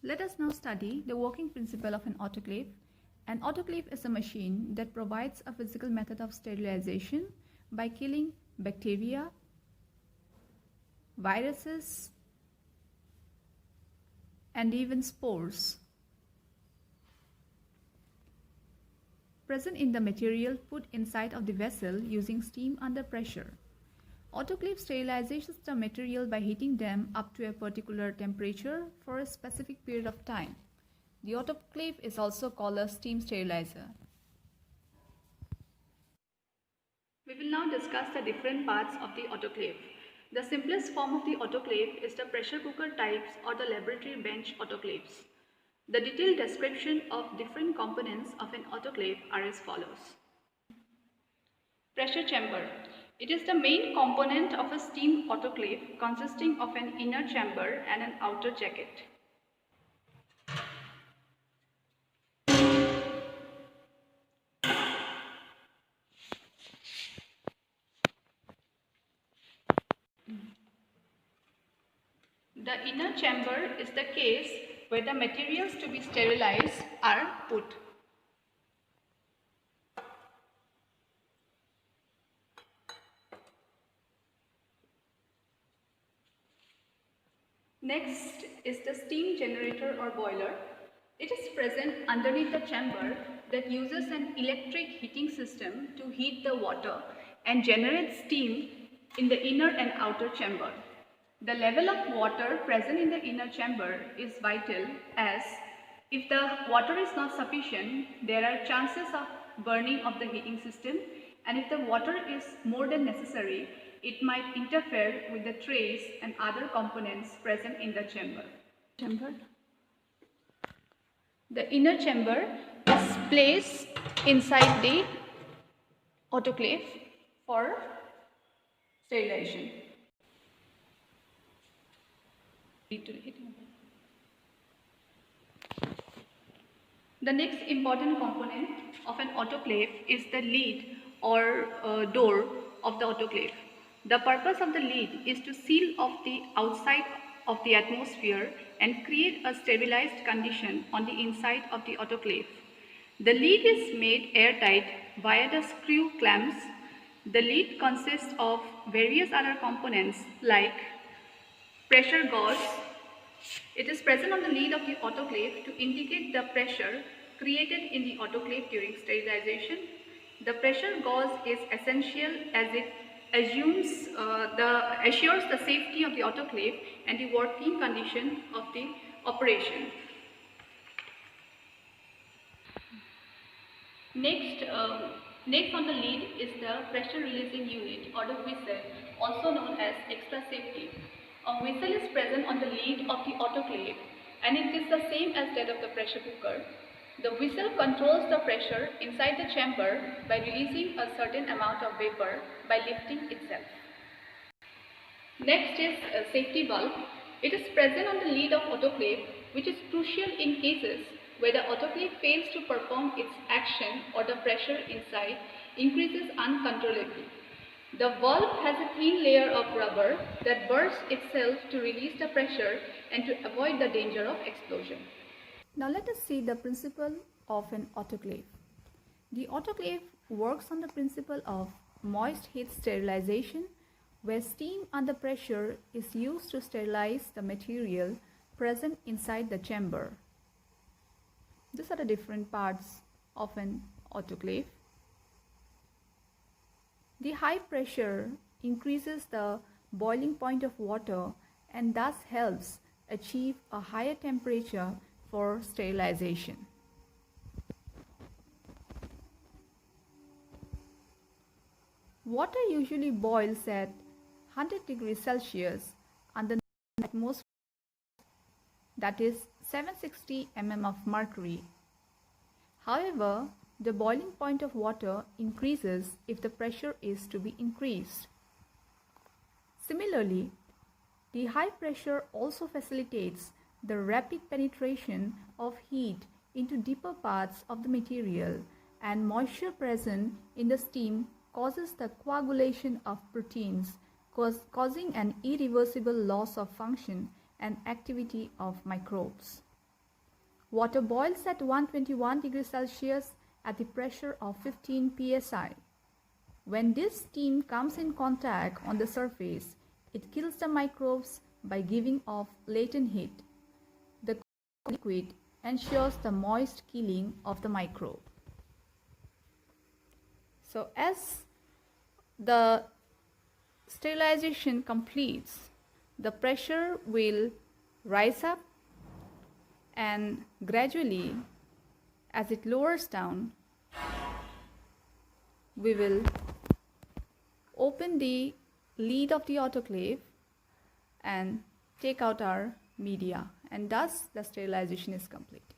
Let us now study the working principle of an autoclave. An autoclave is a machine that provides a physical method of sterilization by killing bacteria, viruses, and even spores present in the material put inside of the vessel using steam under pressure. Autoclave sterilizes the material by heating them up to a particular temperature for a specific period of time. The autoclave is also called a steam sterilizer. We will now discuss the different parts of the autoclave. The simplest form of the autoclave is the pressure cooker types or the laboratory bench autoclaves. The detailed description of different components of an autoclave are as follows. Pressure chamber. It is the main component of a steam autoclave consisting of an inner chamber and an outer jacket. The inner chamber is the case where the materials to be sterilized are put. Next is the steam generator or boiler. It is present underneath the chamber that uses an electric heating system to heat the water and generate steam in the inner and outer chamber. The level of water present in the inner chamber is vital, as if the water is not sufficient, there are chances of burning of the heating system, and if the water is more than necessary, it might interfere with the trays and other components present in the chamber. The inner chamber is placed inside the autoclave for sterilization. The next important component of an autoclave is the lid or door of the autoclave. The purpose of the lid is to seal off the outside of the atmosphere and create a sterilized condition on the inside of the autoclave. The lid is made airtight via the screw clamps. The lid consists of various other components like pressure gauge. It is present on the lid of the autoclave to indicate the pressure created in the autoclave during sterilization. The pressure gauge is essential as it assures the safety of the autoclave and the working condition of the operation. Next on the lid is the pressure releasing unit or the whistle, also known as extra safety. A whistle is present on the lid of the autoclave and it is the same as that of the pressure cooker. The whistle controls the pressure inside the chamber by releasing a certain amount of vapor by lifting itself. Next is a safety valve. It is present on the lid of autoclave, which is crucial in cases where the autoclave fails to perform its action or the pressure inside increases uncontrollably. The valve has a thin layer of rubber that bursts itself to release the pressure and to avoid the danger of explosion. Now let us see the principle of an autoclave. The autoclave works on the principle of moist heat sterilization, where steam under pressure is used to sterilize the material present inside the chamber. These are the different parts of an autoclave. The high pressure increases the boiling point of water and thus helps achieve a higher temperature for sterilization. Water usually boils at 100 degrees Celsius under the atmosphere, that is 760 mm of mercury. However, the boiling point of water increases if the pressure is to be increased. Similarly, the high pressure also facilitates the rapid penetration of heat into deeper parts of the material, and moisture present in the steam causes the coagulation of proteins, causing an irreversible loss of function and activity of microbes. Water boils at 121 degrees Celsius at the pressure of 15 psi. When this steam comes in contact on the surface, it kills the microbes by giving off latent heat. The liquid ensures the moist killing of the microbe. So as the sterilization completes, the pressure will rise up, and gradually as it lowers down, we will open the lid of the autoclave and take out our media, and thus the sterilization is complete.